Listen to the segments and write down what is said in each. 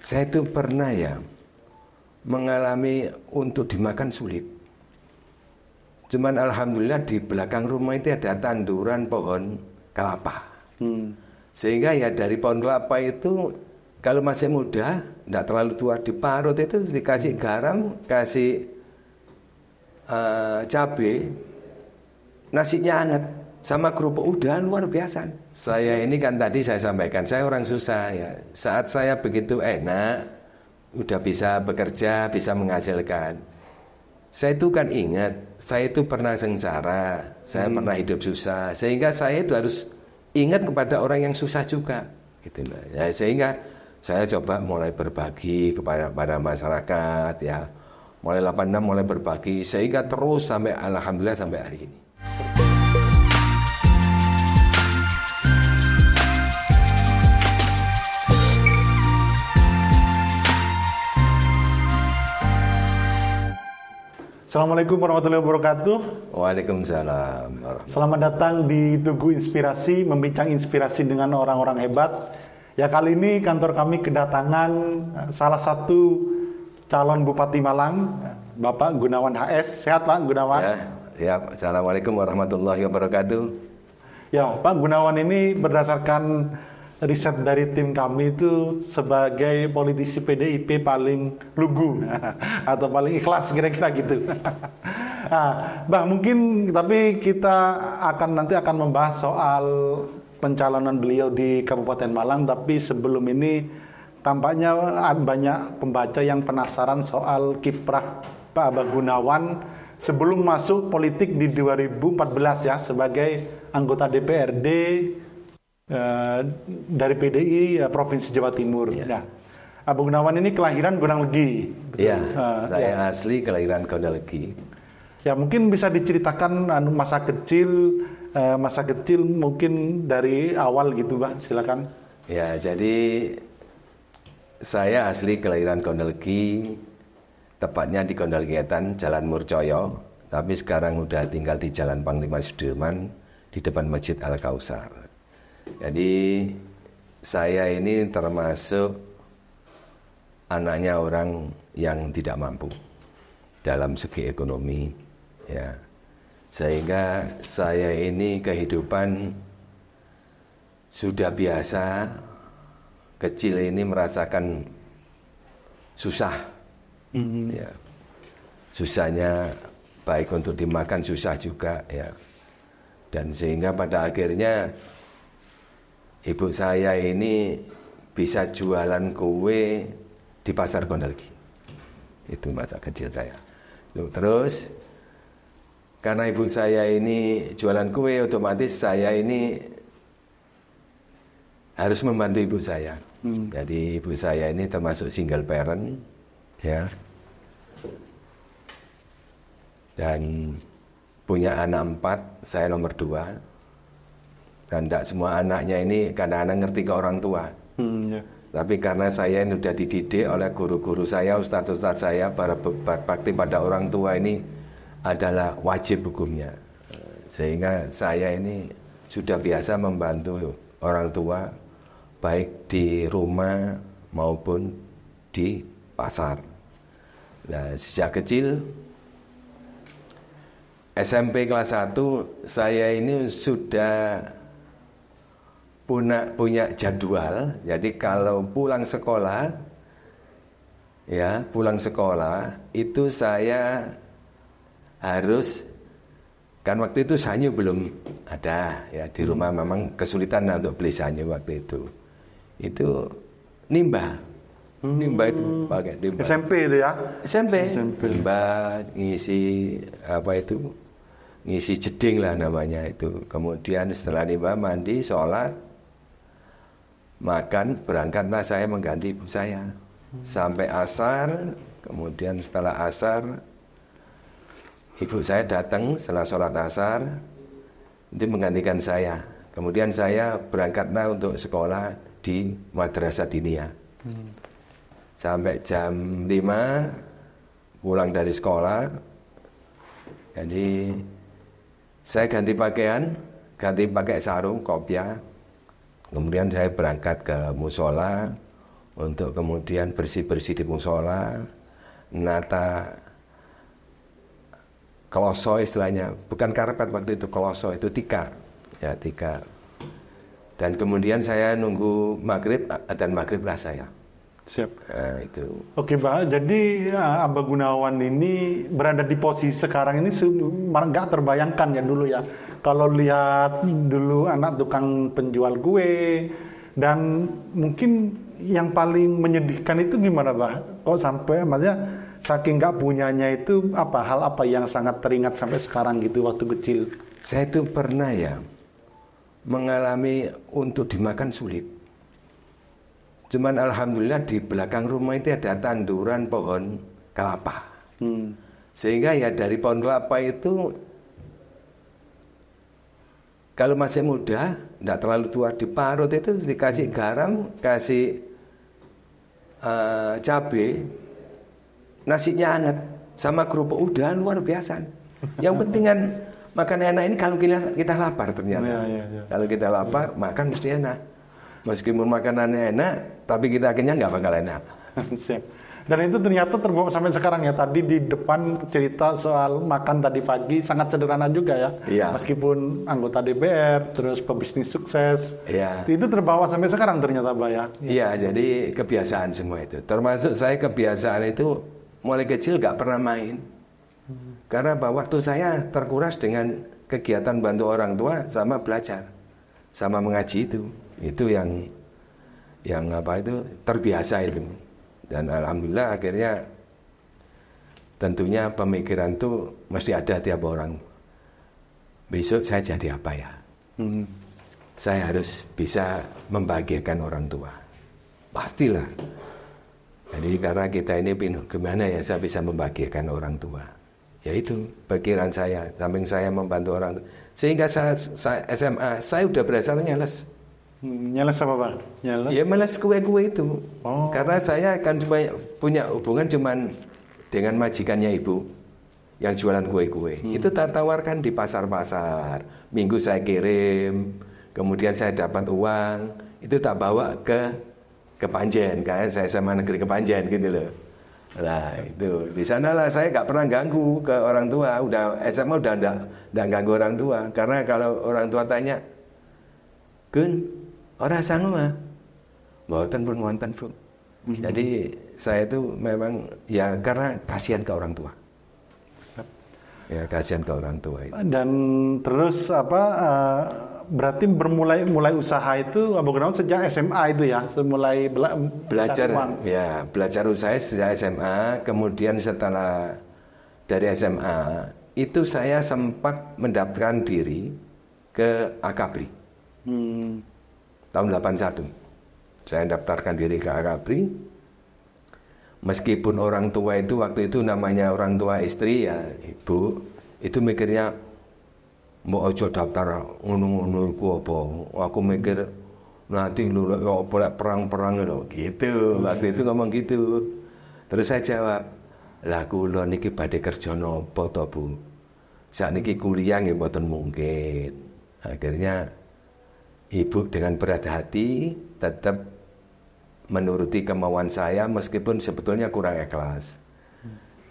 Saya itu pernah ya mengalami untuk dimakan sulit. Cuman alhamdulillah di belakang rumah itu ada tanduran pohon kelapa. Sehingga ya dari pohon kelapa itu kalau masih muda, tidak terlalu tua, diparut itu dikasih garam, kasih cabai, nasinya hangat sama kerupuk, udah luar biasa. Saya ini kan tadi saya sampaikan, saya orang susah ya. Saat saya begitu enak, udah bisa bekerja, bisa menghasilkan. Saya itu kan ingat, saya itu pernah sengsara, saya pernah hidup susah, sehingga saya itu harus ingat kepada orang yang susah juga, gitu loh. Ya, sehingga saya coba mulai berbagi kepada masyarakat, ya, mulai 86 mulai berbagi, sehingga terus sampai alhamdulillah sampai hari ini. Assalamualaikum warahmatullahi wabarakatuh. Waalaikumsalam. Selamat datang di Tugu Inspirasi, membincang inspirasi dengan orang-orang hebat. Ya, kali ini kantor kami kedatangan salah satu calon Bupati Malang, Bapak Gunawan HS. Sehat Pak Gunawan? Ya, Assalamualaikum warahmatullahi wabarakatuh. Ya, Pak Gunawan ini berdasarkan riset dari tim kami itu sebagai politisi PDIP paling lugu atau paling ikhlas kira-kira gitu. Nah, Mbak, mungkin tapi kita nanti akan membahas soal pencalonan beliau di Kabupaten Malang, tapi sebelum ini tampaknya banyak pembaca yang penasaran soal kiprah Pak Abah Gunawan sebelum masuk politik di 2014 ya sebagai anggota DPRD dari PDI Provinsi Jawa Timur. Ya. Nah, Abu Gunawan ini kelahiran Gonalegi. Iya, saya asli kelahiran Gonalegi. Ya, mungkin bisa diceritakan masa kecil mungkin dari awal gitu, Pak. Silakan. Ya, jadi saya asli kelahiran Gonalegi, tepatnya di Gondalgetan, Jalan Murcoyo, tapi sekarang udah tinggal di Jalan Panglima Sudirman di depan Masjid Al-Kausar. Jadi saya ini termasuk anaknya orang yang tidak mampu dalam segi ekonomi, ya. Sehingga saya ini kehidupan sudah biasa, kecil ini merasakan susah, ya. Susahnya baik untuk dimakan susah juga, ya. Dan sehingga pada akhirnya ibu saya ini bisa jualan kue di pasar Gondalgi. Itu masa kecil saya. Terus karena ibu saya ini jualan kue, otomatis saya ini harus membantu ibu saya. Jadi ibu saya ini termasuk single parent, ya. Dan punya anak 4, saya nomor 2. Dan tidak semua anaknya ini kadang-kadang ngerti ke orang tua. Ya. Tapi karena saya ini sudah dididik oleh guru-guru saya, ustadz-ustadz saya, para berbakti pada orang tua ini adalah wajib hukumnya. Sehingga saya ini sudah biasa membantu orang tua, baik di rumah maupun di pasar. Nah, sejak kecil, SMP kelas 1, saya ini sudah punya jadwal. Jadi kalau pulang sekolah itu saya harus, kan waktu itu sanyu belum ada ya di rumah, memang kesulitan untuk beli sanyu waktu itu nimba itu pakai nimba. SMP itu ya? SMP. Nimba, ngisi jeding lah namanya itu. Kemudian setelah nimba mandi, sholat, makan, berangkatlah saya mengganti ibu saya sampai asar. Kemudian setelah asar ibu saya datang setelah sholat asar, itu menggantikan saya. Kemudian saya berangkatlah untuk sekolah di Madrasah Diniyah sampai jam 5 pulang dari sekolah. Jadi saya ganti pakaian, ganti pakai sarung, kopiah. Kemudian saya berangkat ke musola untuk kemudian bersih-bersih di musola, nata kloso istilahnya, bukan karpet waktu itu, kloso itu tikar, ya tikar. Dan kemudian saya nunggu maghrib, adzan maghrib lah saya. Siap. Nah, itu. Oke, Mbak. Jadi Abah Gunawan ini berada di posisi sekarang ini nggak terbayangkan ya dulu ya. Kalau lihat dulu anak tukang penjual kue, dan mungkin yang paling menyedihkan itu gimana, Mbak? Kok sampai maksudnya saking nggak punyanya itu hal apa yang sangat teringat sampai sekarang gitu waktu kecil? Saya itu pernah ya mengalami untuk dimakan sulit. Cuman alhamdulillah di belakang rumah itu ada tanduran pohon kelapa. Sehingga ya dari pohon kelapa itu kalau masih muda, tidak terlalu tua, diparut itu dikasih garam, kasih cabai, nasinya hangat sama kerupuk udah luar biasa. Yang penting kan makan enak ini kalau kita lapar ternyata. Ya. Kalau kita lapar makan mesti enak. Meskipun makanannya enak, tapi kita akhirnya nggak bakal enak. Siap. Dan itu ternyata terbawa sampai sekarang ya. Tadi di depan cerita soal makan tadi pagi sangat sederhana juga ya. Iya. Meskipun anggota DPR, terus pebisnis sukses. Iya. Itu terbawa sampai sekarang ternyata, Mbak ya. Iya, jadi kebiasaan semua itu. Termasuk saya kebiasaan itu mulai kecil nggak pernah main. Karena waktu saya terkuras dengan kegiatan bantu orang tua sama belajar, sama mengaji itu yang terbiasa itu. Dan alhamdulillah akhirnya tentunya pemikiran itu mesti ada tiap orang. Besok saya jadi apa ya? Saya harus bisa membahagiakan orang tua. Pastilah. Jadi karena kita ini gimana ya saya bisa membahagiakan orang tua. Ya itu pikiran saya, samping saya membantu orang tua. Sehingga saya SMA, saya udah berasal nyeles. Nyeles apa, Pak? Nyeles? Ya meles kue-kue itu. Oh. Karena saya kan cuma punya hubungan cuman dengan majikannya ibu yang jualan kue-kue. Itu tak tawarkan di pasar-pasar. Minggu saya kirim, kemudian saya dapat uang, itu tak bawa ke Panjen, kayak saya SMA negeri ke Panjen gitu loh. Nah itu di sanalah saya nggak pernah ganggu ke orang tua. Udah SMA udah nggak ganggu orang tua, karena kalau orang tua tanya, Gun, orang sanggup mah, mboten pun wonten pun. Jadi saya itu memang ya karena kasihan ke orang tua. Ya kasihan ke orang tua itu. Dan terus berarti mulai usaha itu Abah Gunawan sejak SMA itu ya, mulai belajar ya, belajar usaha sejak SMA. Kemudian setelah dari SMA itu saya sempat mendaftarkan diri ke Akabri. Tahun 81 saya daftarkan diri ke Akabri. Meskipun orang tua itu waktu itu namanya orang tua istri ya ibu, itu mikirnya mau ojo daftar ngono-ngono iku apa. Aku mikir nanti lu boleh perang-perang gitu. Waktu itu ngomong gitu. Terus saya jawab, lah kula niki badhe kerja napa to Bu? Sakniki kuliah nggih mboten mungkin. Akhirnya ibu dengan berat hati tetap menuruti kemauan saya meskipun sebetulnya kurang ikhlas.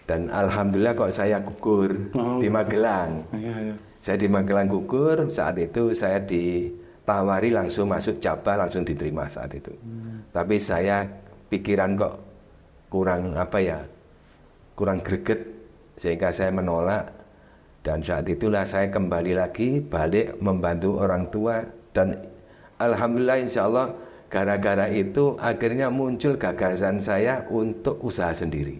Dan alhamdulillah kok saya gugur di Magelang. Saya di Magelang gugur, saat itu saya ditawari langsung masuk Jabar, langsung diterima saat itu. Tapi saya pikiran kok kurang kurang greget, sehingga saya menolak. Dan saat itulah saya kembali lagi balik membantu orang tua. Dan alhamdulillah insya Allah gara-gara itu akhirnya muncul gagasan saya untuk usaha sendiri.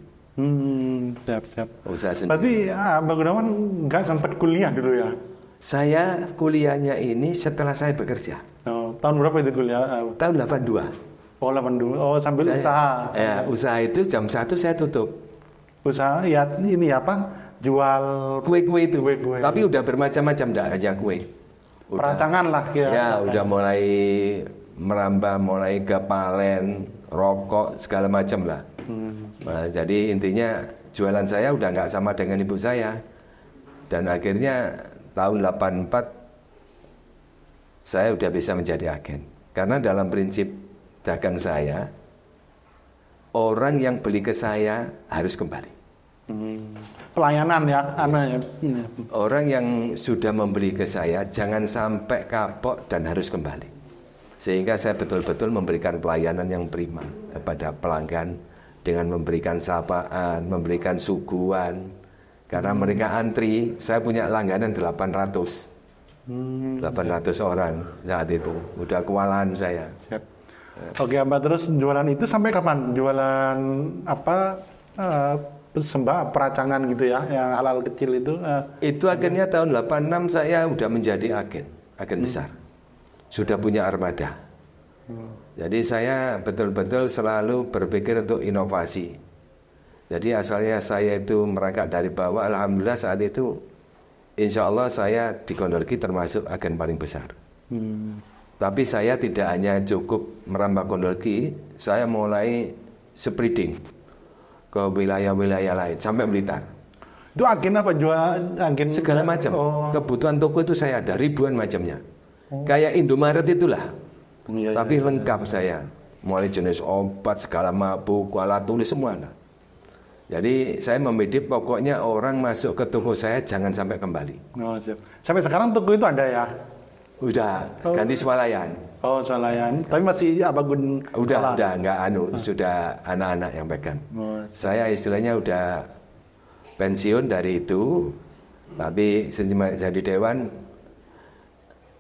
Siap. Usaha sendiri. Berarti Abah Gunawan nggak sempat kuliah dulu ya? Saya kuliahnya ini setelah saya bekerja. Oh, tahun berapa itu kuliah? Tahun 82. Oh 82. Oh sambil usaha. Ya, usaha itu jam 1 saya tutup. Usaha ya ini apa? Jual Kue-kue itu. Kue-kue. Tapi udah bermacam-macam, enggak hanya kue. Perancangan lah ya. Udah mulai merambah, mulai ke palen, rokok, segala macam lah. Nah, jadi intinya jualan saya udah nggak sama dengan ibu saya. Dan akhirnya tahun 84 saya udah bisa menjadi agen. Karena dalam prinsip dagang saya orang yang beli ke saya harus kembali. Pelayanan ya, aneh. Orang yang sudah membeli ke saya jangan sampai kapok dan harus kembali. Sehingga saya betul-betul memberikan pelayanan yang prima kepada pelanggan dengan memberikan sapaan, memberikan suguhan. Karena mereka antri, saya punya langganan 800 orang saat itu. Udah kewalahan saya. Siap. Oke, Mbak, terus jualan itu sampai kapan? Jualan apa? Sembah peracangan gitu ya, yang halal kecil itu. Itu akhirnya tahun 86 saya udah menjadi agen besar. Sudah punya armada. Jadi saya betul-betul selalu berpikir untuk inovasi. Jadi asalnya saya itu merangkak dari bawah, alhamdulillah saat itu insya Allah saya di Gondolgi termasuk agen paling besar. Tapi saya tidak hanya cukup merambah Gondolgi, saya mulai spreading ke wilayah-wilayah lain sampai Blitar. Itu agen apa? Jual agen segala macam. Kebutuhan toko itu saya ada ribuan macamnya. Kayak Indomaret itulah. Tapi lengkap saya. Mulai jenis obat, segala mabuk, alat tulis semua. Jadi saya membidik pokoknya orang masuk ke toko saya jangan sampai kembali. Siap. Sampai sekarang toko itu ada ya? Udah, ganti swalayan. Swalayan. Tapi masih Abagun. Udah enggak sudah anak-anak yang pegang. Saya istilahnya udah pensiun dari itu. Tapi sejak jadi dewan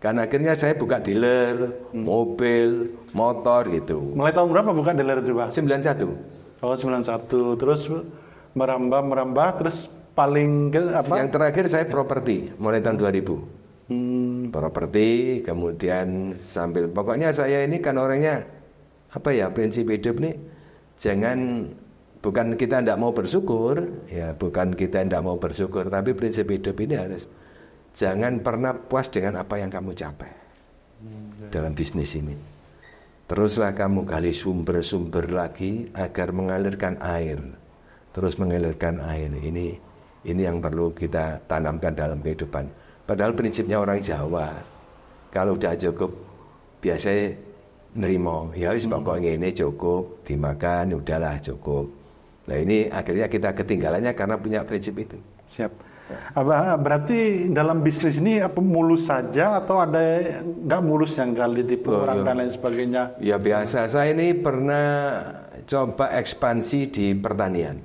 kan akhirnya saya buka dealer, mobil, motor gitu. Mulai tahun berapa buka dealer itu, Pak? 91. 91. Terus merambah terus paling ke apa? Yang terakhir saya properti mulai tahun 2000. Properti, kemudian sambil pokoknya saya ini kan orangnya apa ya, prinsip hidup nih bukan kita tidak mau bersyukur ya, bukan kita tidak mau bersyukur, tapi prinsip hidup ini harus jangan pernah puas dengan apa yang kamu capai dalam bisnis ini. Teruslah kamu gali sumber-sumber lagi agar mengalirkan air, terus mengalirkan air. Ini yang perlu kita tanamkan dalam kehidupan. Padahal prinsipnya orang Jawa, kalau udah cukup biasanya nerimo, ya wis pokoknya ini cukup, dimakan, udahlah cukup. Nah ini akhirnya kita ketinggalannya karena punya prinsip itu. Siap. Berarti dalam bisnis ini apa mulus saja atau ada nggak mulus yang kali tipu orang dan lain sebagainya? Ya biasa, saya ini pernah coba ekspansi di pertanian.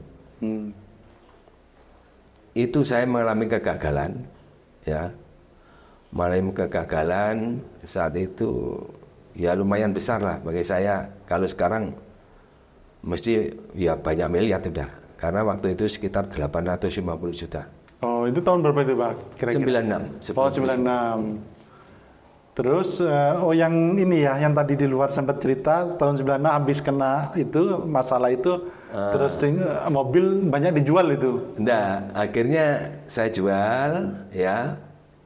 Itu saya mengalami kegagalan. Ya, mengalami kegagalan saat itu ya lumayan besar lah bagi saya. Kalau sekarang mesti ya banyak miliar sudah, karena waktu itu sekitar 850 juta. Itu tahun berapa itu, Pak? Kira-kira 96. 96. Terus yang ini ya, yang tadi di luar sempat cerita tahun 96 habis kena itu masalah itu, terus mobil banyak dijual itu. Enggak, akhirnya saya jual ya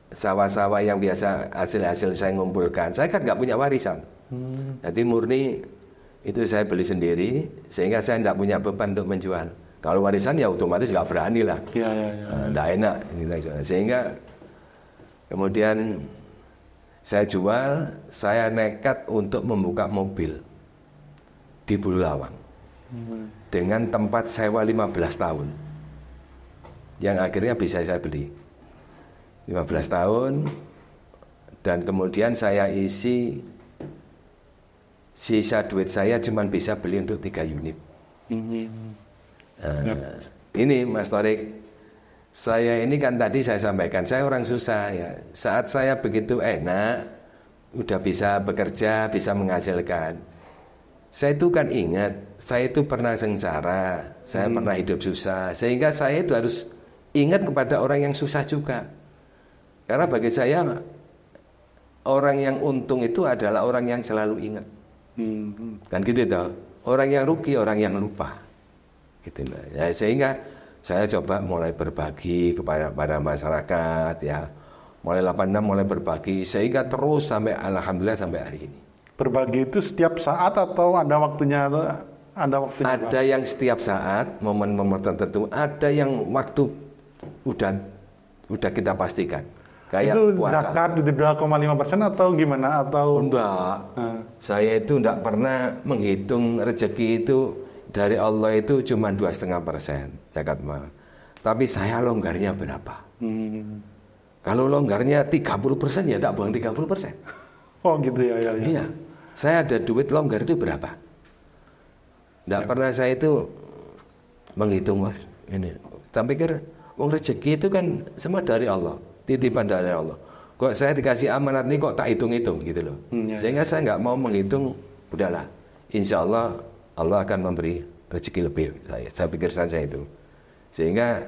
sawah-sawah yang biasa hasil-hasil saya ngumpulkan. Saya kan nggak punya warisan, jadi murni itu saya beli sendiri sehingga saya nggak punya beban untuk menjual. Kalau warisan ya otomatis nggak berani lah, nggak enak, sehingga kemudian saya jual, saya nekat untuk membuka mobil di Bulawang dengan tempat sewa 15 tahun yang akhirnya bisa saya beli 15 tahun, dan kemudian saya isi sisa duit saya cuma bisa beli untuk 3 unit. Ini Mas Torik, saya ini kan tadi saya sampaikan, saya orang susah ya. Saat saya begitu enak, udah bisa bekerja, bisa menghasilkan, saya itu kan ingat, saya itu pernah sengsara, saya pernah hidup susah, sehingga saya itu harus ingat kepada orang yang susah juga. Karena bagi saya, orang yang untung itu adalah orang yang selalu ingat. Kan gitu toh. Orang yang rugi, orang yang lupa. Gitu loh. Ya, sehingga saya coba mulai berbagi kepada masyarakat ya. Mulai 86 mulai berbagi sehingga terus sampai alhamdulillah sampai hari ini. Berbagi itu setiap saat atau ada waktunya? Ada yang setiap saat, momen-momen tertentu, ada yang waktu udah kita pastikan. Kayak itu puasa. Zakat itu 2,5% atau gimana? Atau enggak. Saya itu enggak pernah menghitung rezeki itu dari Allah itu cuma 2,5% zakat mal. Tapi saya longgarnya berapa? Kalau longgarnya 30% ya tak buang 30%. Oh gitu ya. Iya. Saya ada duit longgar itu berapa? Tidak pernah saya itu menghitung ini. Tapi pikir wong rezeki itu kan semua dari Allah, titipan dari Allah. Kok saya dikasih amanat ini kok tak hitung-hitung gitu loh. Sehingga saya nggak mau menghitung, udahlah. Insya Allah Allah akan memberi rezeki lebih saya pikir saja itu. Sehingga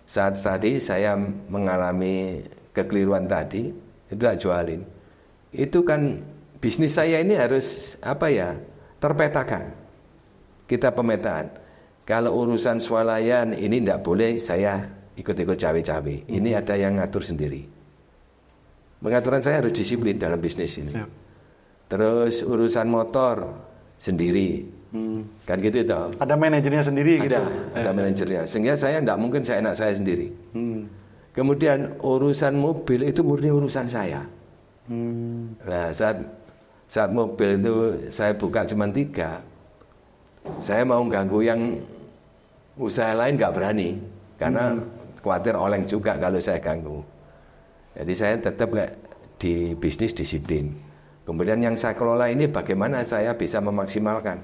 saat tadi saya mengalami kekeliruan tadi, itu tak jualin. Itu kan bisnis saya ini harus terpetakan. Kita pemetaan. Kalau urusan swalayan ini tidak boleh saya ikut-ikut cawe-cawe. Ini ada yang ngatur sendiri. Pengaturan saya harus disiplin dalam bisnis ini. Terus urusan motor sendiri. Kan gitu toh. Ada manajernya sendiri gitu. Ada manajernya. Sehingga saya tidak mungkin seenak saya sendiri. Kemudian urusan mobil itu murni urusan saya. Nah, saat mobil itu saya buka cuma 3. Saya mau ganggu yang usaha lain nggak berani karena khawatir oleng juga kalau saya ganggu. Jadi saya tetap di bisnis disiplin. Kemudian yang saya kelola ini bagaimana saya bisa memaksimalkan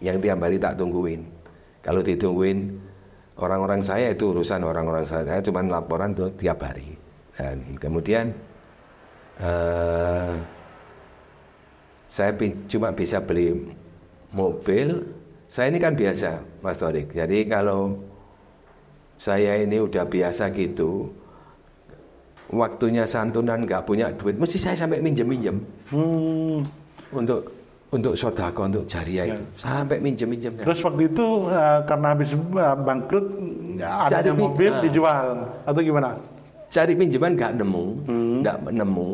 yang tiap hari tak tungguin. Kalau ditungguin orang-orang saya itu urusan orang-orang saya cuma laporan tuh tiap hari. Dan kemudian saya cuma bisa beli mobil. Saya ini kan biasa Mas Thorik. Jadi kalau saya ini udah biasa gitu, waktunya santunan nggak punya duit, mesti saya sampai minjem-minjem untuk sodako, untuk jariah itu sampai minjem-minjem. Terus waktu itu karena habis bangkrut ada mobil dijual atau gimana? Cari pinjaman nggak nemu.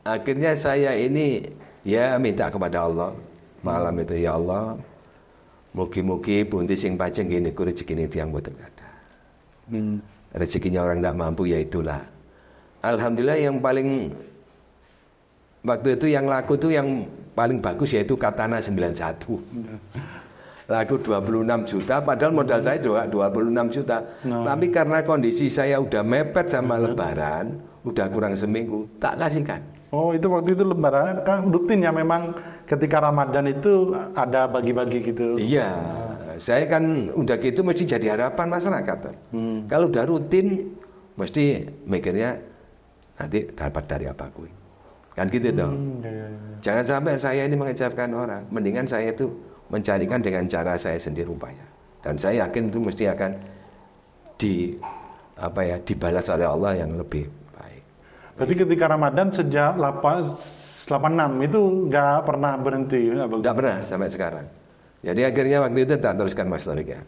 Akhirnya saya ini minta kepada Allah malam itu, ya Allah, mugi-mugi bunti sing pajeng gini ku rezeki tiang boten ada. Rezekinya orang tidak mampu ya itulah. Alhamdulillah yang paling waktu itu yang laku tuh yang paling bagus yaitu Katana 91. Laku 26 juta padahal modal saya juga 26 juta. Tapi karena kondisi saya udah mepet sama lebaran, udah kurang seminggu, tak kasihkan. Oh, itu waktu itu lebaran kan rutin ya, memang ketika Ramadan itu ada bagi-bagi gitu. Iya, saya kan udah gitu mesti jadi harapan masyarakat. Kalau udah rutin mesti mikirnya nanti dapat dari apa gue. Kan gitu toh. Jangan sampai saya ini mengecewakan orang. Mendingan saya itu mencarikan dengan cara saya sendiri upaya. Dan saya yakin itu mesti akan dibalas oleh Allah yang lebih baik. Berarti ketika Ramadan sejak 86 itu nggak pernah berhenti? Nggak pernah sampai sekarang. Jadi akhirnya waktu itu tak teruskan Mas Thorik ya.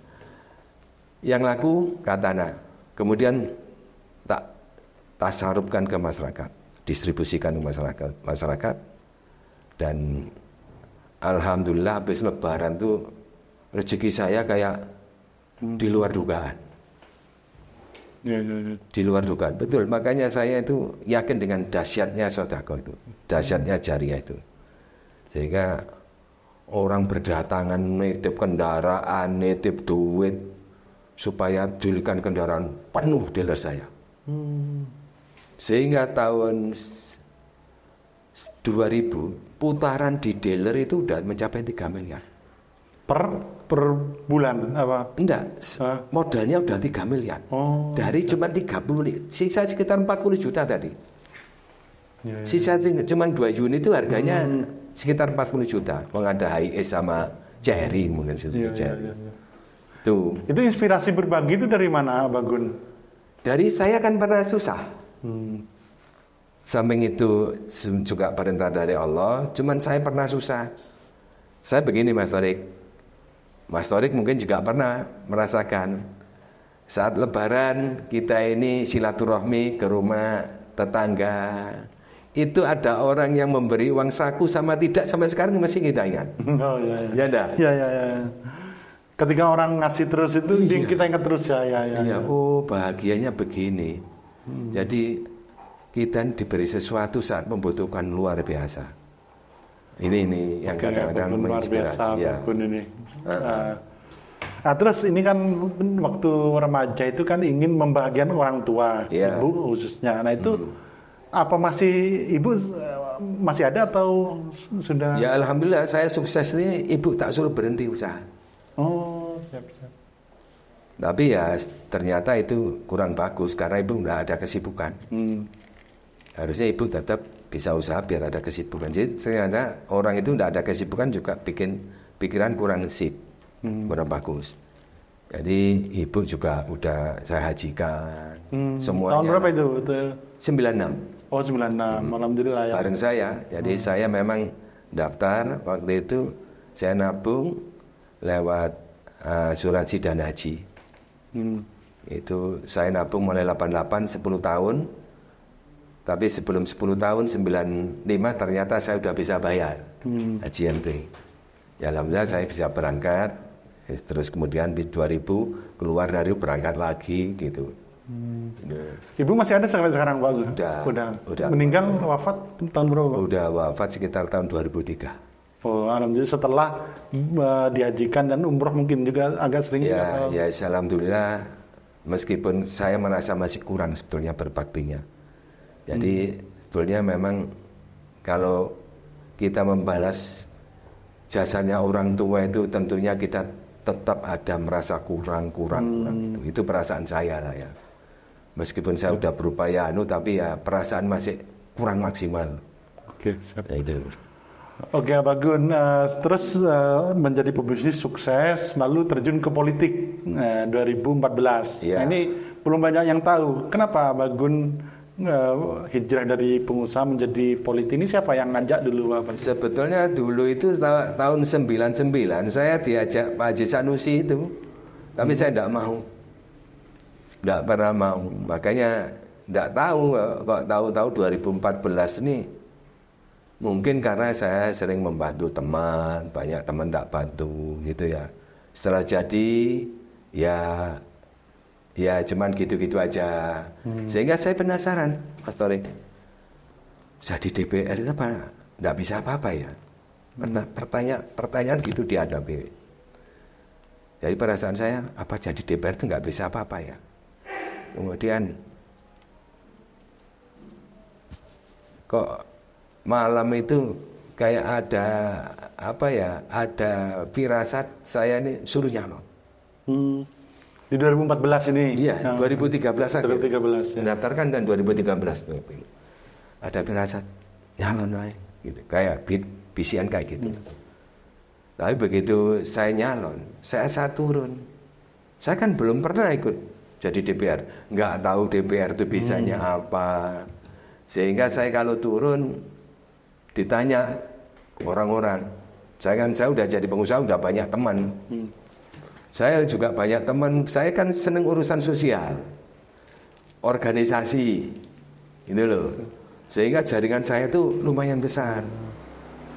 Yang laku Katana. Kemudian tak tasarufkan ke masyarakat. Distribusikan ke masyarakat. Dan alhamdulillah habis lebaran tuh rezeki saya kayak di luar dugaan. Di luar dugaan, betul. Makanya saya itu yakin dengan dahsyatnya sedekah itu, dahsyatnya jariah itu. Sehingga orang berdatangan nitip kendaraan, nitip duit supaya dilikan kendaraan penuh dealer saya. Sehingga tahun 2000 putaran di dealer itu udah mencapai 3 miliar. Per bulan apa? Enggak, modalnya udah 3 miliar. Dari cuma 30, sisa sekitar 40 juta tadi. Sisa cuma 2 unit itu harganya sekitar 40 juta. Ada HIS sama Cherry mungkin Cherry. Tuh. Itu inspirasi berbagi itu dari mana, Bagun? Dari saya kan pernah susah. Samping itu juga perintah dari Allah, cuman saya pernah susah. Saya begini Mas Thorik. Mas Thorik mungkin juga pernah merasakan saat lebaran kita ini silaturahmi ke rumah tetangga. Itu ada orang yang memberi uang saku sama tidak sampai sekarang masih kita ingat. Oh iya. Ya enggak? Iya. Ketika orang ngasih terus itu kita ingat terus ya. Oh, bahagianya begini. Jadi kita diberi sesuatu saat membutuhkan luar biasa. Ini yang kadang-kadang luar biasa menginspirasi. Ya. Bagun ini. Nah, terus ini kan waktu remaja itu kan ingin membahagiakan orang tua, Iya. ibu khususnya. Nah itu apa ibu masih ada atau sudah? Ya alhamdulillah saya sukses ini, ibu tak suruh berhenti usaha. Oh, siap. Tapi ya ternyata itu kurang bagus karena ibu nggak ada kesibukan. Harusnya ibu tetap bisa usaha biar ada kesibukan. Jadi ternyata orang itu nggak ada kesibukan juga bikin pikiran kurang sip, kurang bagus. Jadi ibu juga udah saya hajikan semuanya. Tahun berapa itu? 96. Oh 96, alhamdulillah ya. Bareng saya. Jadi saya memang daftar waktu itu saya nabung lewat asuransi dana haji. Itu saya nabung mulai 88 10 tahun. Tapi sebelum 10 tahun 95 ternyata saya udah bisa bayar haji MT. Ya alhamdulillah saya bisa berangkat. Terus kemudian di 2000 keluar dari berangkat lagi gitu. Ibu masih ada sampai sekarang Pak? Udah. Meninggal wafat tahun berapa Pak? Udah wafat sekitar tahun 2003. Oh alhamdulillah setelah dihajikan dan umroh mungkin juga agak sering. Ya alhamdulillah meskipun saya merasa masih kurang sebetulnya berbaktinya. Jadi sebetulnya memang kalau kita membalas jasanya orang tua itu tentunya kita tetap ada merasa kurang. Itu perasaan saya lah ya. Meskipun saya udah berupaya tapi ya perasaan masih kurang maksimal. Oke, siap. Ya itu. Oke, Bagun, terus menjadi pebisnis sukses, lalu terjun ke politik 2014. Ya. Nah, ini belum banyak yang tahu. Kenapa Bagun hijrah dari pengusaha menjadi politik? Ini siapa yang ngajak dulu Pak? Sebetulnya dulu itu tahun 99 saya diajak Pak Haji Sanusi itu, tapi saya tidak mau, tidak pernah mau. Makanya tidak tahu kok tahu-tahu 2014 ini mungkin karena saya sering membantu teman, banyak teman tak bantu gitu ya. Setelah jadi ya cuman gitu-gitu aja. Sehingga saya penasaran, Mas Torik. Jadi DPR itu apa? Nggak bisa apa-apa ya? Pertanyaan gitu dihadapi. Jadi perasaan saya, apa jadi DPR itu nggak bisa apa-apa ya? Kemudian kok malam itu kayak ada firasat saya ini suruh nyalon. Di 2014 ini? Iya, 2013 aja. 2013 ya. Mendaftarkan dan 2013 tuh. Ada firasat nyalon aja gitu. Kayak bisian kayak gitu. Tapi begitu saya nyalon, saya turun. Saya kan belum pernah ikut jadi DPR. Nggak tahu DPR itu bisanya apa. Sehingga saya kalau turun ditanya orang-orang. Saya udah jadi pengusaha, udah banyak teman. Saya juga banyak teman, saya kan seneng urusan sosial, organisasi, gitu loh. Sehingga jaringan saya itu lumayan besar.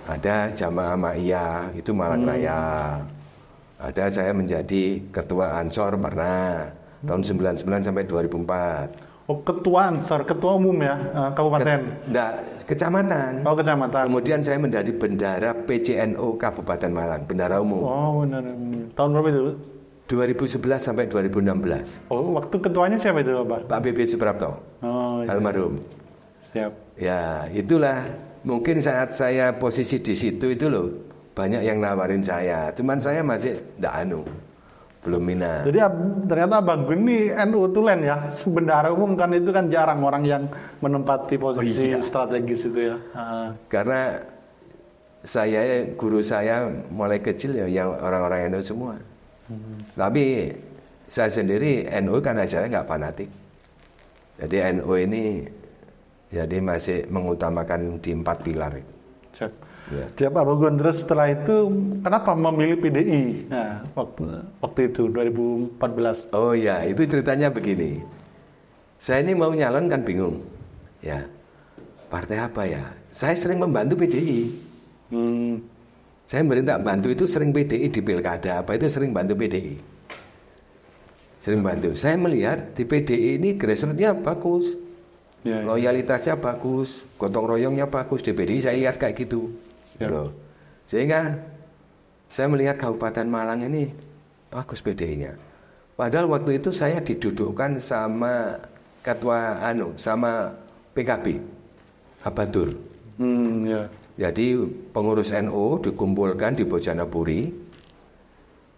Ada Jamaah Ma'iyah, itu Malang Raya. Ada saya menjadi ketua Ansor pernah, tahun 99 sampai 2004. Oh, ketua Ansor, ketua umum ya, kabupaten? Kecamatan. Oh, kecamatan. Kemudian saya menjadi bendara PCNO Kabupaten Malang, bendara umum. Oh, benar. Tahun berapa itu? 2011 sampai 2016. Oh, waktu ketuanya siapa itu, Pak? Pak Bibit Suprapto. Oh, iya. Almarhum. Siap. Ya, itulah. Mungkin saat saya posisi di situ itu loh, banyak yang nawarin saya. Cuman saya masih belum minat. Jadi ternyata Bagun ini NU Tulen ya, bendahara umum kan itu kan jarang orang yang menempati posisi strategis itu ya. Karena guru saya mulai kecil ya yang orang-orang NU semua. Tapi saya sendiri NU kan ajarnya nggak fanatik. Jadi NU ini jadi masih mengutamakan di 4 pilar. Siap. Ya. Siap Pak Bagun. Terus setelah itu kenapa memilih PDI? Nah, waktu itu 2014. Oh ya, itu ceritanya begini. Saya ini mau nyalon kan bingung. Ya. Partai apa ya? Saya sering membantu PDI. Saya merintah bantu itu sering PDI di pilkada apa itu sering bantu PDI. Sering bantu. Saya melihat di PDI ini grassroots-nya bagus. Loyalitasnya bagus, gotong royongnya bagus. Di PDI saya lihat kayak gitu. Ya. Bro. Sehingga saya melihat Kabupaten Malang ini bagus PDI-nya. Padahal waktu itu saya didudukkan sama ketua sama PKB Abadur. Ya. Jadi pengurus NU dikumpulkan di Bojanapuri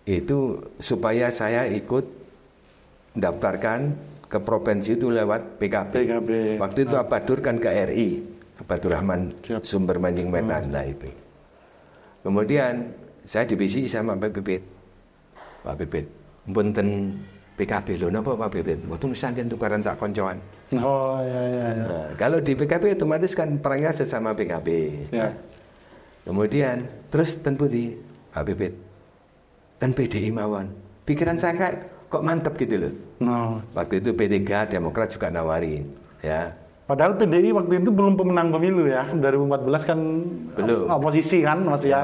itu supaya saya ikut mendaftarkan ke provinsi itu lewat PKB. Waktu itu Abadur kan ke RI, Abadur Rahman Sumber Mancing Metan lah itu. Kemudian saya dibisi sama Pak Pipit. Pak Pipit, mboten PKB lho napa Pak Pipit? Mboten saking tukaran sak koncoan. Oh ya. Nah, kalau di PKB otomatis kan perangnya sesama PKB. Ya. Kemudian terus ten pundi Pak Pipit? Ten PDI mawon. Pikiran saya kok mantep gitu loh. Waktu itu P3 Demokrat juga nawarin, ya. Padahal PDI waktu itu belum pemenang pemilu ya. 2014 kan belum. Oposisi kan masih ya.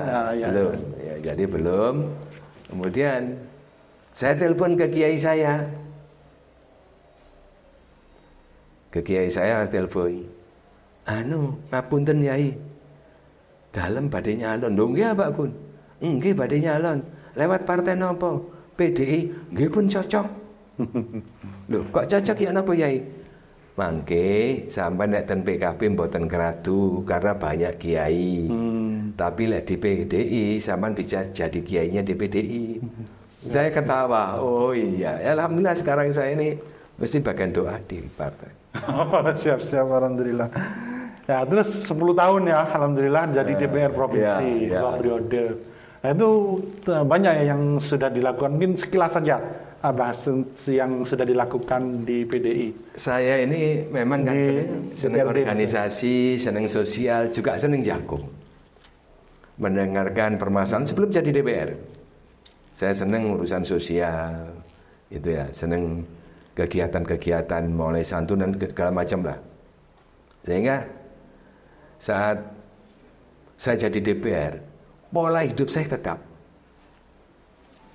Belum. Ya, jadi belum. Kemudian saya telepon ke kiai saya. Ke kiai saya telepon. Ngapunten Yai. Dalem badhe nyalon. Lho nggih Pak Gun. Nggih badhe nyalon. Lewat partai napa? PDI. Nggih pun cocok. Lho kok cocok ya napa Yai? Mangke sampai nek ten PKB mboten keradu karena banyak kiai. Tapi lek di PDI sampean bisa jadi kiainya di PDI. Saya ketawa. Oh iya, alhamdulillah sekarang saya ini mesti bagian doa di partai. Siap-siap alhamdulillah. Ya, terus 10 tahun ya alhamdulillah jadi DPR provinsi 2 periode. Nah, itu banyak ya yang sudah dilakukan. Mungkin sekilas saja bahas yang sudah dilakukan di PDI. Saya ini memang kan senang organisasi, senang sosial, juga senang jagung. Mendengarkan permasalahan sebelum jadi DPR. Saya senang urusan sosial, itu ya, senang kegiatan-kegiatan mulai santunan segala macam lah. Sehingga saat saya jadi DPR, pola hidup saya tetap.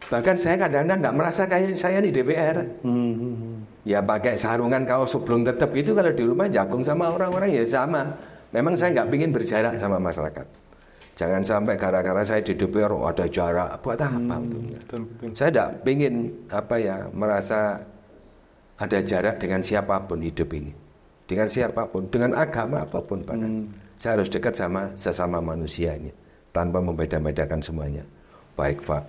Bahkan saya kadang-kadang nggak merasa kayak saya di DPR. Ya pakai sarungan kaos sebelum tetap itu kalau di rumah jagung sama orang-orang ya sama. Memang saya nggak ingin berjarak sama masyarakat. Jangan sampai gara-gara saya di DPR ada jarak, buat apa? Saya tidak ingin merasa ada jarak dengan siapapun hidup ini, dengan siapapun, dengan agama apapun bahkan. Saya harus dekat sama sesama manusia ini, tanpa membeda-bedakan semuanya, baik Pak,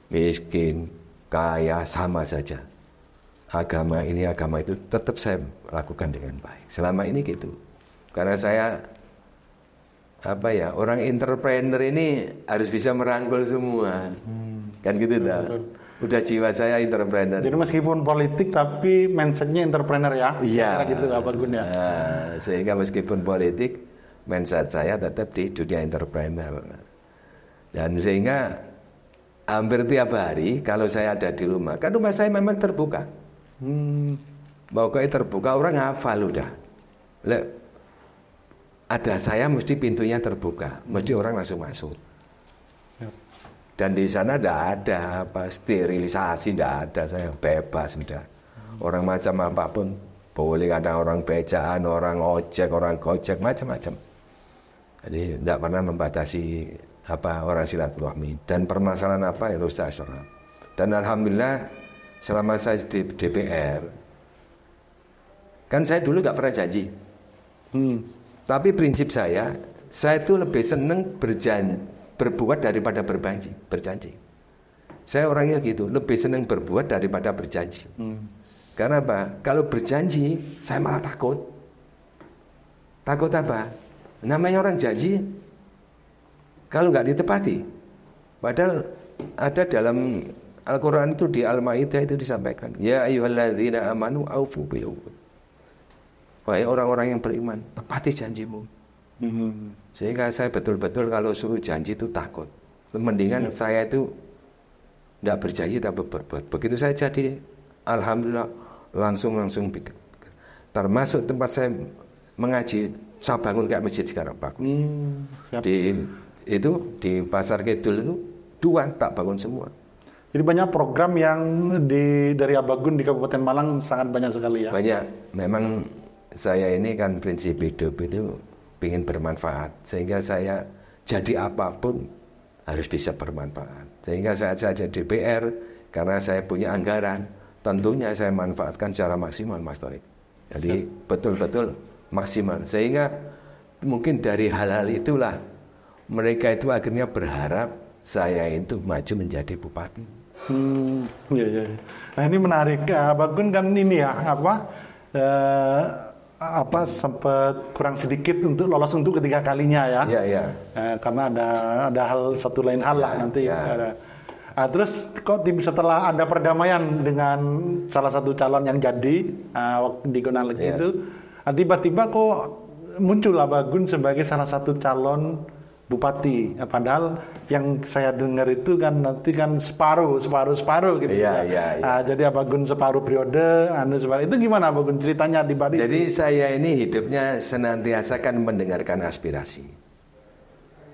miskin, kaya, sama saja. Agama ini, agama itu tetap saya lakukan dengan baik. Selama ini gitu, karena saya orang entrepreneur ini harus bisa merangkul semua, kan gitu dah. Udah jiwa saya entrepreneur. Jadi meskipun politik tapi mindsetnya entrepreneur ya? Iya. Gitu Pak Gun ya. Sehingga meskipun politik, mindset saya tetap di dunia entrepreneur. Dan sehingga hampir tiap hari kalau saya ada di rumah, kan rumah saya memang terbuka. Pokoknya terbuka, orang hafal udah. Ada saya mesti pintunya terbuka, mesti orang langsung masuk. Dan di sana tidak ada sterilisasi, tidak ada, saya bebas sudah. Orang macam apapun boleh, ada orang becaan, orang ojek, orang gojek, macam-macam. Jadi tidak pernah membatasi orang silaturahmi dan permasalahan apa yang harus saya serap. Dan alhamdulillah selama saya di DPR, kan saya dulu nggak pernah janji. Tapi prinsip saya itu lebih senang berbuat daripada berjanji. Saya orangnya gitu, lebih senang berbuat daripada berjanji. Karena apa? Kalau berjanji, saya malah takut. Takut apa? Namanya orang janji, kalau nggak ditepati. Padahal ada dalam Al-Quran itu di Al-Ma'idah itu disampaikan, ya ayyuhalladzina amanu aufu bil uqud. Wahai orang-orang yang beriman, tepati janjimu. Sehingga saya betul-betul kalau suruh janji itu takut. Mendingan saya itu tidak berjanji tapi berbuat. Begitu saya jadi, alhamdulillah langsung pikir. Termasuk tempat saya mengaji, saya bangun kayak masjid sekarang bagus. Di Pasar Kidul itu 2 tak bangun semua. Jadi banyak program yang dari Abagun di Kabupaten Malang sangat banyak sekali ya. Banyak. Memang saya ini kan prinsip hidup itu ingin bermanfaat, sehingga saya jadi apapun harus bisa bermanfaat. Sehingga saat saya jadi DPR, karena saya punya anggaran, tentunya saya manfaatkan secara maksimal, Mas Torik. Jadi betul-betul maksimal. Sehingga mungkin dari hal-hal itulah mereka itu akhirnya berharap saya itu maju menjadi bupati. Iya. Nah ini menarik, Pak Gun kan ini ya sempat kurang sedikit untuk lolos untuk ketiga kalinya ya. Iya. Karena ada satu lain hal lah nanti. Ya. Terus kok setelah ada perdamaian dengan salah satu calon yang jadi waktu di Gonalegi itu, tiba-tiba kok muncullah Pak Gun sebagai salah satu calon bupati. Padahal yang saya dengar itu kan nanti kan separuh gitu. Iya. Jadi Pak Gun separuh periode, separuh. Itu gimana Pak Gun ceritanya di balik? Jadi saya ini hidupnya senantiasa kan mendengarkan aspirasi.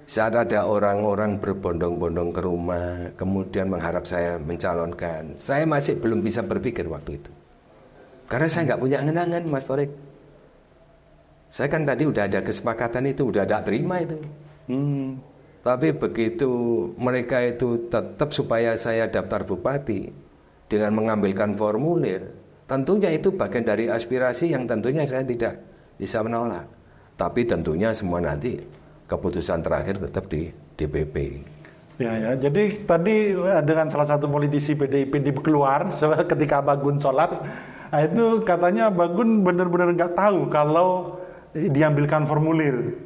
Saat ada orang-orang berbondong-bondong ke rumah, kemudian mengharap saya mencalonkan, saya masih belum bisa berpikir waktu itu. Karena saya nggak punya angan-angan, Mas Torik. Saya kan tadi udah ada kesepakatan itu, udah ada terima itu. Tapi begitu mereka itu tetap supaya saya daftar bupati dengan mengambilkan formulir, tentunya itu bagian dari aspirasi yang tentunya saya tidak bisa menolak. Tapi tentunya semua nanti keputusan terakhir tetap di DPP. Ya. Jadi tadi dengan salah satu politisi PDIP keluar ketika Pak Gun sholat, itu katanya Pak Gun benar-benar nggak tahu kalau diambilkan formulir.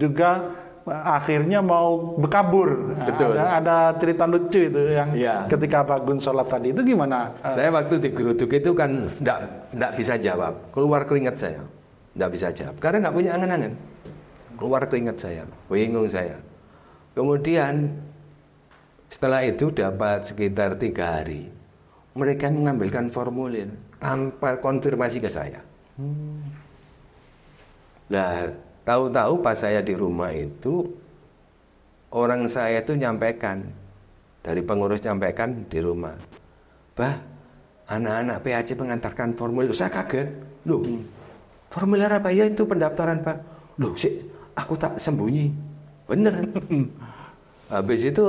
Juga akhirnya mau berkabur. Betul. Ada cerita lucu itu yang ketika Pak Gun sholat tadi itu gimana? Saya waktu digeruduk itu kan enggak bisa jawab. Keluar keringat saya. Enggak bisa jawab karena enggak punya angan-angan. Keluar keringat saya, bingung saya. Kemudian setelah itu dapat sekitar 3 hari. Mereka mengambilkan formulir tanpa konfirmasi ke saya. Nah, tahu-tahu pas saya di rumah itu, orang saya itu nyampaikan, dari pengurus nyampaikan di rumah, "Bah, anak-anak PAC mengantarkan formulir." Saya kaget. Loh, formulir apa ya itu pendaftaran, Pak? Loh, aku tak sembunyi. Bener. Habis itu,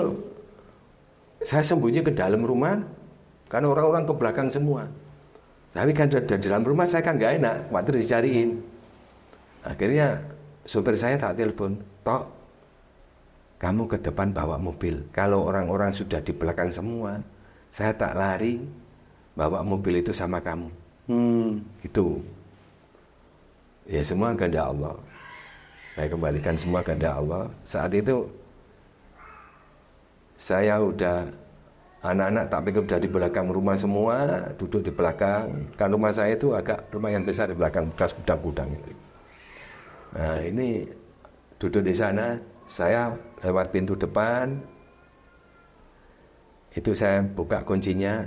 saya sembunyi ke dalam rumah, karena orang-orang ke belakang semua. Tapi kan di dalam rumah saya kan nggak enak, khawatir dicariin. Akhirnya sopir saya tak telepon, "Tok, kamu ke depan bawa mobil. Kalau orang-orang sudah di belakang semua, saya tak lari bawa mobil itu sama kamu." Gitu. Ya semua kehendak Allah. Saya kembalikan semua kehendak Allah. Saat itu saya udah, anak-anak tak pikir udah di belakang rumah semua, duduk di belakang. Kan rumah saya itu agak lumayan besar di belakang, bekas gudang-gudang itu. Nah ini duduk di sana, saya lewat pintu depan, itu saya buka kuncinya,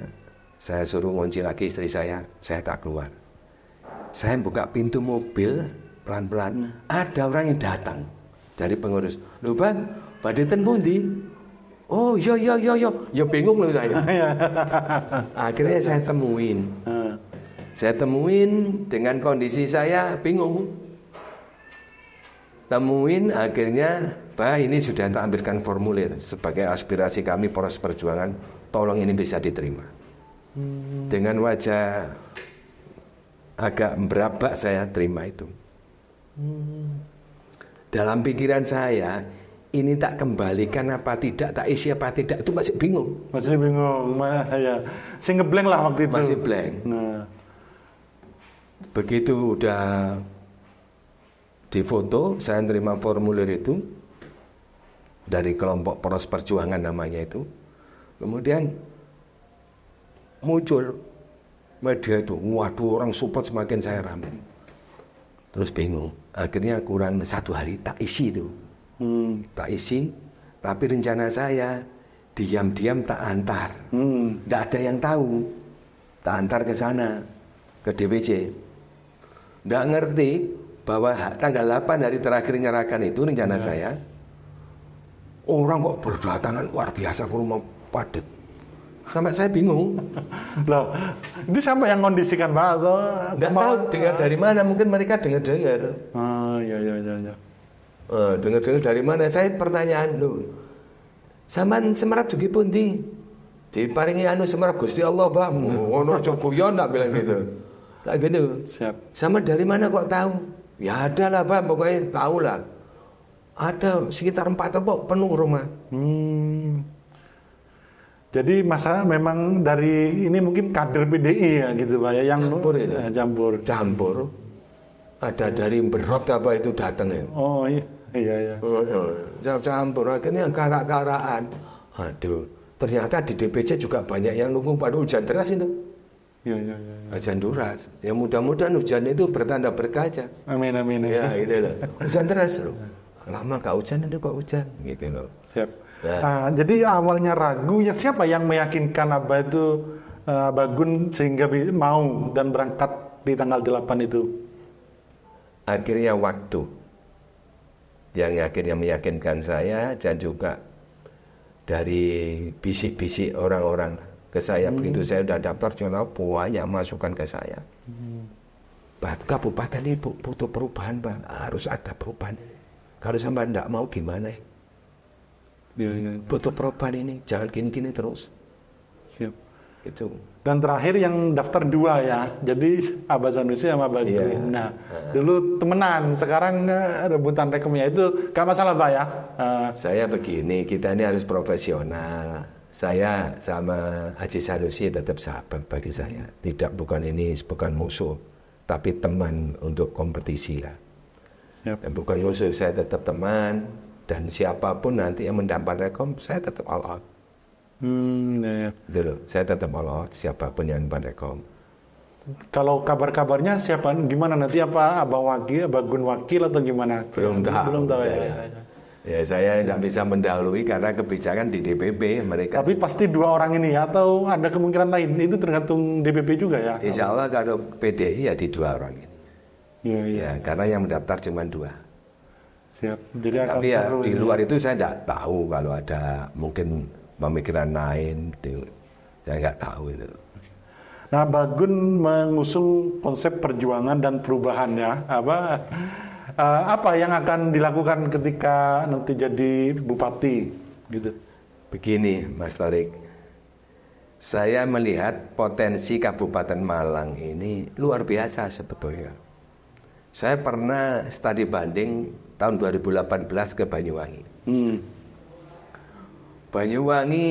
saya suruh ngunci lagi istri saya tak keluar. Saya buka pintu mobil, pelan-pelan, ada orang yang datang dari pengurus. "Loh Bang, badeten pundi?" "Oh iya, ya bingung loh saya." Akhirnya saya temuin dengan kondisi saya bingung. Akhirnya, "Bah, ini sudah tak ambilkan formulir sebagai aspirasi kami Poros Perjuangan, tolong ini bisa diterima." Dengan wajah agak merabak saya terima itu. Dalam pikiran saya, ini tak kembalikan apa tidak, tak isi apa tidak, itu masih bingung. Ya. Sing ngeblank lah waktu itu. Masih blank. Begitu udah difoto, saya terima formulir itu dari kelompok Poros Perjuangan namanya itu. Kemudian muncul media itu, waduh orang support semakin saya ramai. Terus bingung, akhirnya kurang 1 hari tak isi itu. Tak isi, tapi rencana saya diam-diam tak antar. Nggak ada yang tahu. Tak antar ke sana, ke DPC. Nggak ngerti bahwa tanggal 8 hari terakhir nyerahkan itu rencana saya, orang kok berdatangan luar biasa ke rumah padat. Sampai saya bingung. Loh, itu siapa yang kondisikan Pak? Atau nggak tahu dengar dari mana, mungkin mereka dengar. Ya. Dengar-dengar dari mana? Saya pertanyaan lu. Saman semerap juga pundi? Diparingi anu semerap Gusti Allah, Pak. Ono aja guyon tak bilang gitu. Tak gitu. Siap. Sama dari mana kok tahu? Ya ada lah, Pak, pokoknya tahu lah. Ada sekitar 4 tepok penuh rumah. Jadi masalah memang dari ini mungkin kader PDI ya gitu Pak ya, yang Campur itu. Campur. Ada dari Berot apa itu datang ya. Oh iya. Campur akhirnya karak-karakan. Aduh, ternyata di DPC juga banyak yang nunggu pada hujan deras itu. Iya. Hujan deras. Ya mudah-mudahan hujan itu bertanda berkaca. Amin. Ya gitu loh. Hujan deras loh. Lama gak hujan itu kok hujan gitu loh. Siap. Jadi awalnya ragu ya, siapa yang meyakinkan Abah itu Bagun sehingga mau dan berangkat di tanggal 8 itu? Akhirnya waktu yang akhirnya meyakinkan saya, dan juga dari bisik-bisik orang-orang ke saya. Begitu saya udah daftar, contoh banyak masukan ke saya. Kabupaten ini butuh perubahan, Pak. Harus ada perubahan. Kalau sampai tidak mau gimana? Butuh perubahan ini, jangan gini-gini terus. Siap. Itu. Dan terakhir yang daftar 2 ya, jadi Abah Sanusi sama Bagun. Iya. Nah, dulu temenan, sekarang rebutan rekomnya itu gak masalah Pak ya. Saya begini, kita ini harus profesional. Saya sama Haji Sanusi tetap sahabat bagi saya. Bukan musuh, tapi teman untuk kompetisi lah. Siap. Dan bukan musuh, saya tetap teman. Dan siapapun nanti yang mendapat rekom, saya tetap all out. Ya. Dulu, saya tetap all out, siapapun yang mendapat rekom. Kalau kabar-kabarnya siapa, gimana nanti, apa Abah Bagun wakil atau gimana? Belum tahu ya. Ya saya tidak bisa mendahului karena kebijakan di DPP mereka. Tapi pasti 2 orang ini atau ada kemungkinan lain, itu tergantung DPP juga ya? Insya Allah kalau PDI ya di 2 orang ini. Iya. Ya, karena yang mendaftar cuma 2. Siap. Jadi akan tapi ya seru di ini. luar itu saya tidak tahu kalau ada mungkin pemikiran lain. Saya nggak tahu itu. Nah, Bagun mengusung konsep perjuangan dan perubahan ya. Apa yang akan dilakukan ketika nanti jadi bupati gitu? Begini, Mas Tarik. Saya melihat potensi Kabupaten Malang ini luar biasa sebetulnya. Saya pernah studi banding tahun 2018 ke Banyuwangi. Banyuwangi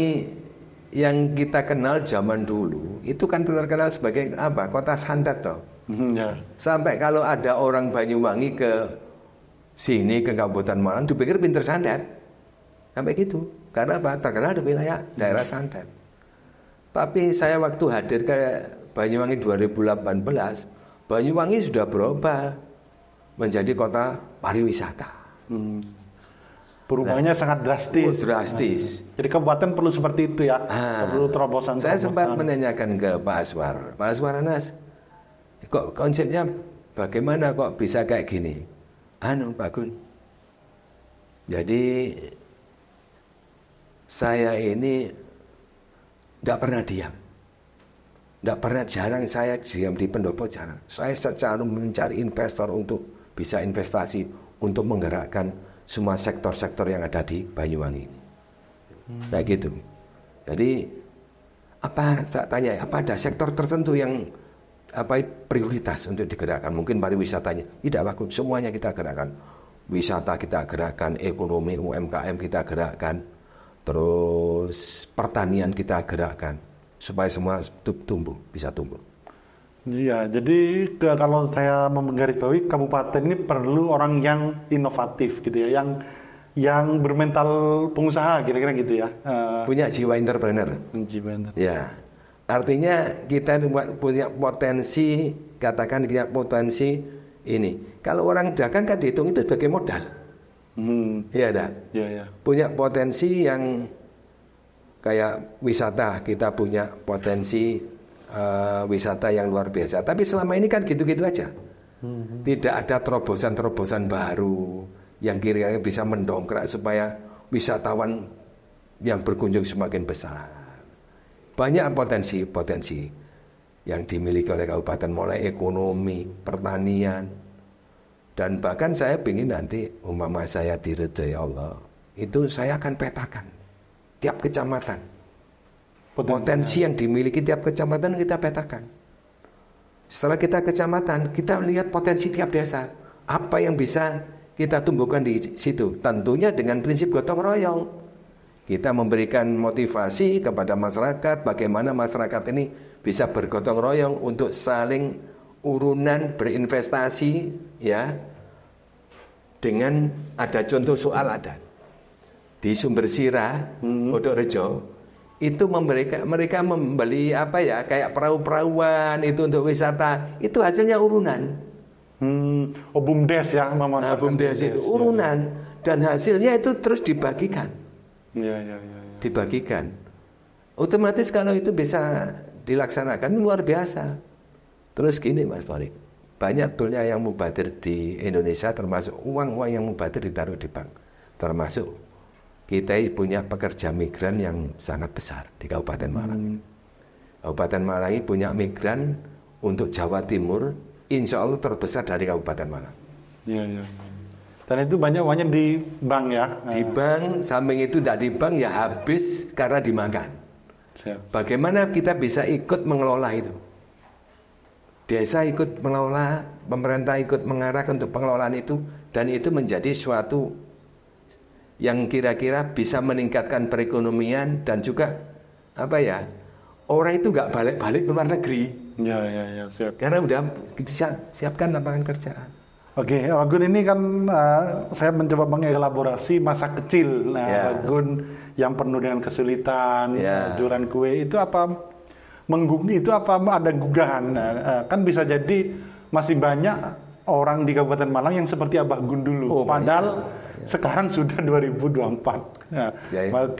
yang kita kenal zaman dulu itu kan terkenal sebagai apa? Kota sandat toh. Ya. Sampai kalau ada orang Banyuwangi ke sini ke Kabupaten Malang dipikir pinter sandat. Sampai gitu. Karena apa? Terkenal di wilayah daerah sandat. Tapi saya waktu hadir ke Banyuwangi 2018, Banyuwangi sudah berubah menjadi kota pariwisata. Perubahannya sangat drastis. Drastis. Jadi kabupaten perlu seperti itu ya. Perlu terobosan. Saya sempat menanyakan ke Pak Aswar. Pak Aswar Anas, kok konsepnya bagaimana kok bisa kayak gini? Pak Gun. Jadi saya ini tidak pernah diam. Jarang saya diam di pendopo, jarang. Saya secara mencari investor untuk bisa investasi untuk menggerakkan semua sektor-sektor yang ada di Banyuwangi ini. Kayak gitu. Jadi saya tanya, apa ada sektor tertentu yang prioritas untuk digerakkan? Mungkin pariwisatanya. Tidak, Pak Gun, semuanya kita gerakkan. Wisata kita gerakkan, ekonomi UMKM kita gerakkan, terus pertanian kita gerakkan supaya semua bisa tumbuh. Iya, jadi kalau saya menggarisbawahi, kabupaten ini perlu orang yang inovatif gitu ya, yang bermental pengusaha kira-kira gitu ya. Punya jiwa entrepreneur. Ya, artinya kita punya potensi, katakan punya potensi ini. Kalau orang dagang kan dihitung itu sebagai modal. Iya dah. Iya. Punya potensi yang kayak wisata, kita punya potensi wisata yang luar biasa. Tapi selama ini kan gitu-gitu aja. Tidak ada terobosan-terobosan baru yang kira-kira bisa mendongkrak supaya wisatawan yang berkunjung semakin besar. Banyak potensi yang dimiliki oleh kabupaten, mulai ekonomi, pertanian, Dan bahkan saya ingin nanti umpama saya diridhoi Allah, itu saya akan petakan tiap kecamatan. Potensi yang dimiliki tiap kecamatan kita petakan. Setelah kita kecamatan, kita lihat potensi tiap desa. Apa yang bisa kita tumbuhkan di situ? Tentunya dengan prinsip gotong royong. Kita memberikan motivasi kepada masyarakat, bagaimana masyarakat ini bisa bergotong royong untuk saling urunan berinvestasi, ya. Dengan ada contoh soal ada di Sumber Sirah, Podorejo, itu mereka membeli apa ya, kayak perahu-perahuan itu untuk wisata, itu hasilnya urunan. BUMDes ya, BUMDes itu urunan, dan hasilnya itu terus dibagikan. Ya. Dibagikan. Otomatis kalau itu bisa dilaksanakan luar biasa. Terus gini Mas Thorik, banyak tulnya yang mubadir di Indonesia, termasuk uang-uang yang mubadir ditaruh di bank. Termasuk kita punya pekerja migran yang sangat besar di Kabupaten Malang. Kabupaten Malang ini punya migran untuk Jawa Timur, insya Allah terbesar dari Kabupaten Malang. Iya. Dan itu banyak uangnya di bank ya? Di bank, samping itu tidak di bank ya habis karena dimakan. Siap. Bagaimana kita bisa ikut mengelola itu? Desa ikut mengelola, pemerintah ikut mengarahkan untuk pengelolaan itu, dan itu menjadi suatu yang kira-kira bisa meningkatkan perekonomian dan juga apa ya, orang itu nggak balik-balik ke luar negeri. Ya, siap. Karena udah siapkan lapangan kerja. Oke, Gun, ini kan saya mencoba mengelaborasi masa kecil Gun yang penuh dengan kesulitan, jualan kue itu apa? Itu apa ada gugahan? Kan bisa jadi masih banyak orang di Kabupaten Malang yang seperti Abah Gun dulu. Padahal sekarang sudah 2024.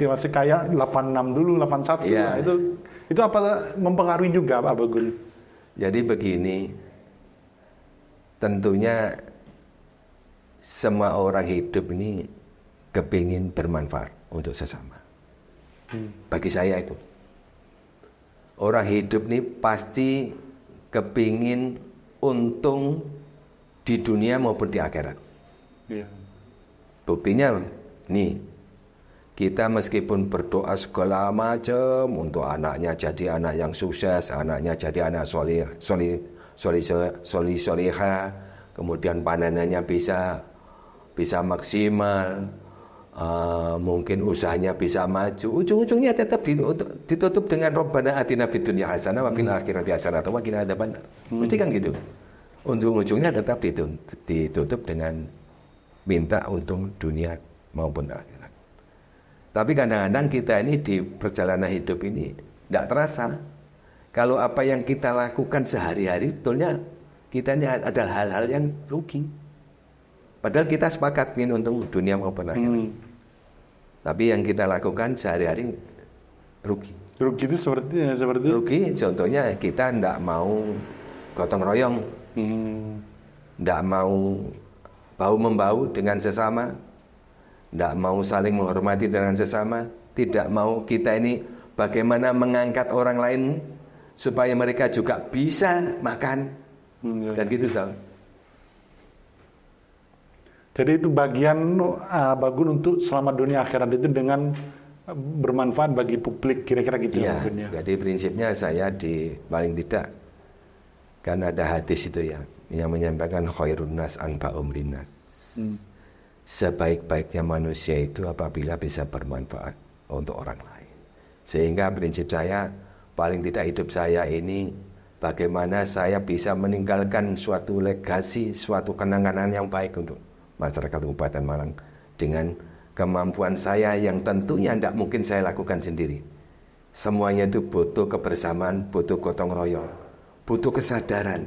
Masih kayak 86 dulu, 81. Itu apa mempengaruhi juga Abah Gun? Jadi begini, tentunya semua orang hidup ini kepingin bermanfaat untuk sesama. Bagi saya itu. Orang hidup ini pasti kepingin untung di dunia maupun di akhirat. Buktinya nih, kita meskipun berdoa segala macam untuk anaknya jadi anak yang sukses, anaknya jadi anak solihah, kemudian panenannya bisa maksimal, mungkin usahanya bisa maju, ujung-ujungnya tetap ditutup dengan Rabbana atina fid dunya hasanah wa fil akhirati hasanah wa qina adzabannar. Mesti kan gitu. Ujung-ujungnya tetap ditutup dengan minta untung dunia maupun akhirat. Tapi kadang-kadang kita ini di perjalanan hidup ini tidak terasa kalau apa yang kita lakukan sehari-hari betulnya kita ini adalah hal-hal yang rugi. Padahal kita sepakat ingin untung dunia maupun akhirat. Tapi yang kita lakukan sehari-hari rugi. Rugi itu seperti rugi, contohnya kita tidak mau gotong royong, tidak mau bahu-membahu dengan sesama, tidak mau saling menghormati dengan sesama, tidak mau kita ini bagaimana mengangkat orang lain supaya mereka juga bisa makan, dan gitu tahu. Jadi itu bagian bagus untuk selama dunia akhirat itu dengan bermanfaat bagi publik, kira-kira gitu ya. Jadi prinsipnya saya paling tidak kan ada hadis itu ya yang menyampaikan khairun nas anfa'um linnas. Sebaik-baiknya manusia itu apabila bisa bermanfaat untuk orang lain. Sehingga prinsip saya paling tidak hidup saya ini bagaimana saya bisa meninggalkan suatu legasi, suatu kenangan yang baik untuk masyarakat Kabupaten Malang dengan kemampuan saya yang tentunya tidak mungkin saya lakukan sendiri. Semuanya itu butuh kebersamaan, butuh gotong royong, butuh kesadaran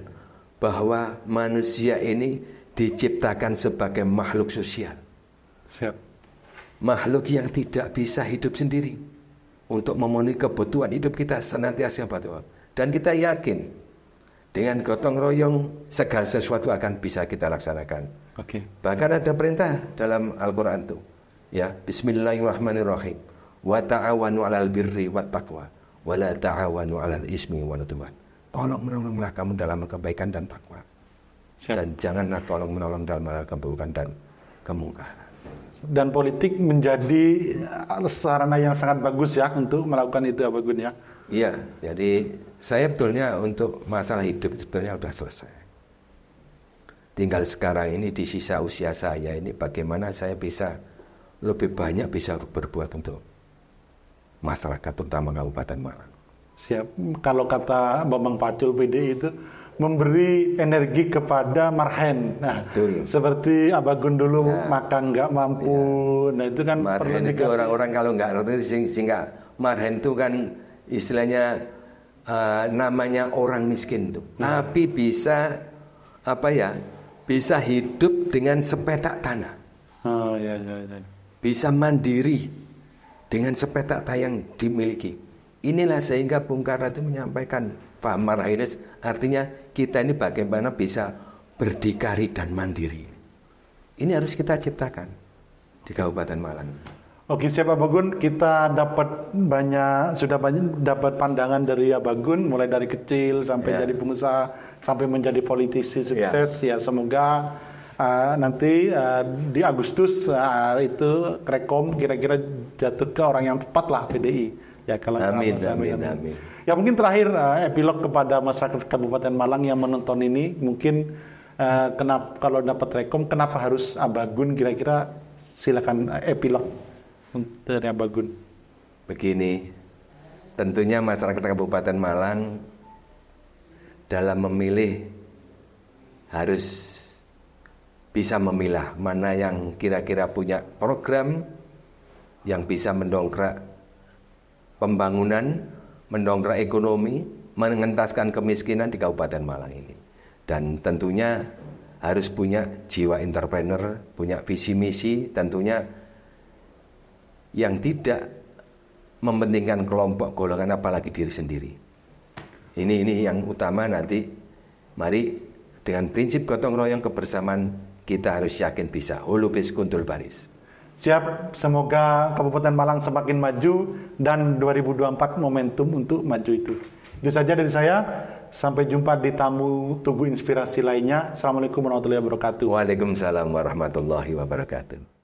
bahwa manusia ini diciptakan sebagai makhluk sosial. Siap. Makhluk yang tidak bisa hidup sendiri. Untuk memenuhi kebutuhan hidup kita senantiasa berdoa. Dan kita yakin dengan gotong royong segala sesuatu akan bisa kita laksanakan. Bahkan ada perintah dalam Al-Quran itu, ya, Bismillahirrahmanirrahim. Wa ta'awanu 'alal birri wat taqwa wa la ta'awanu 'alal ismi wal 'udwan. Tolong menolonglah kamu dalam kebaikan dan takwa. Siap. Dan janganlah tolong-menolong dalam hal keburukan dan kemungkaran. Dan politik menjadi sarana yang sangat bagus ya untuk melakukan itu, Abah Gun ya. Iya, jadi saya betulnya untuk masalah hidup sebetulnya sudah selesai. Tinggal sekarang ini di sisa usia saya ini bagaimana saya bisa lebih banyak bisa berbuat untuk masyarakat, terutama Kabupaten Malang. Siap. Kalau kata Bambang Pacul PDI itu memberi energi kepada marhen. Nah, betul. Seperti Abah Gun dulu makan nggak mampu. Nah, itu kan marhen itu orang-orang kalau nggak ngerti sehingga marhen itu kan istilahnya namanya orang miskin tuh. Tapi bisa bisa hidup dengan sepetak tanah. Oh, ya. Bisa mandiri dengan sepetak tanah yang dimiliki. Inilah sehingga Bung Karno itu menyampaikan Pak Marhaines, artinya kita ini bagaimana bisa berdikari dan mandiri. Ini harus kita ciptakan di Kabupaten Malang. Oke, siapa Abah Gun? Kita sudah banyak dapat pandangan dari Abah Gun, mulai dari kecil sampai jadi pengusaha, sampai menjadi politisi sukses. Ya, semoga nanti di Agustus itu Rekom kira-kira jatuh ke orang yang tepat lah, PDI. Ya, kalau amin. Ya, mungkin terakhir epilog kepada masyarakat Kabupaten Malang yang menonton ini, mungkin kenapa kalau dapat Rekom, kenapa harus Abah Gun? Kira-kira silakan epilog dari Abah Gun. Begini, tentunya masyarakat Kabupaten Malang dalam memilih harus bisa memilah mana yang kira-kira punya program yang bisa mendongkrak pembangunan, mendongkrak ekonomi, mengentaskan kemiskinan di Kabupaten Malang ini. Dan tentunya harus punya jiwa entrepreneur, punya visi misi, tentunya yang tidak mementingkan kelompok golongan apalagi diri sendiri. Ini yang utama nanti. Mari dengan prinsip gotong royong kebersamaan kita harus yakin bisa. Hulu bis kuntul baris. Siap, semoga Kabupaten Malang semakin maju dan 2024 momentum untuk maju itu. Itu saja dari saya. Sampai jumpa di tamu Tugu Inspirasi lainnya. Assalamualaikum warahmatullahi wabarakatuh. Waalaikumsalam warahmatullahi wabarakatuh.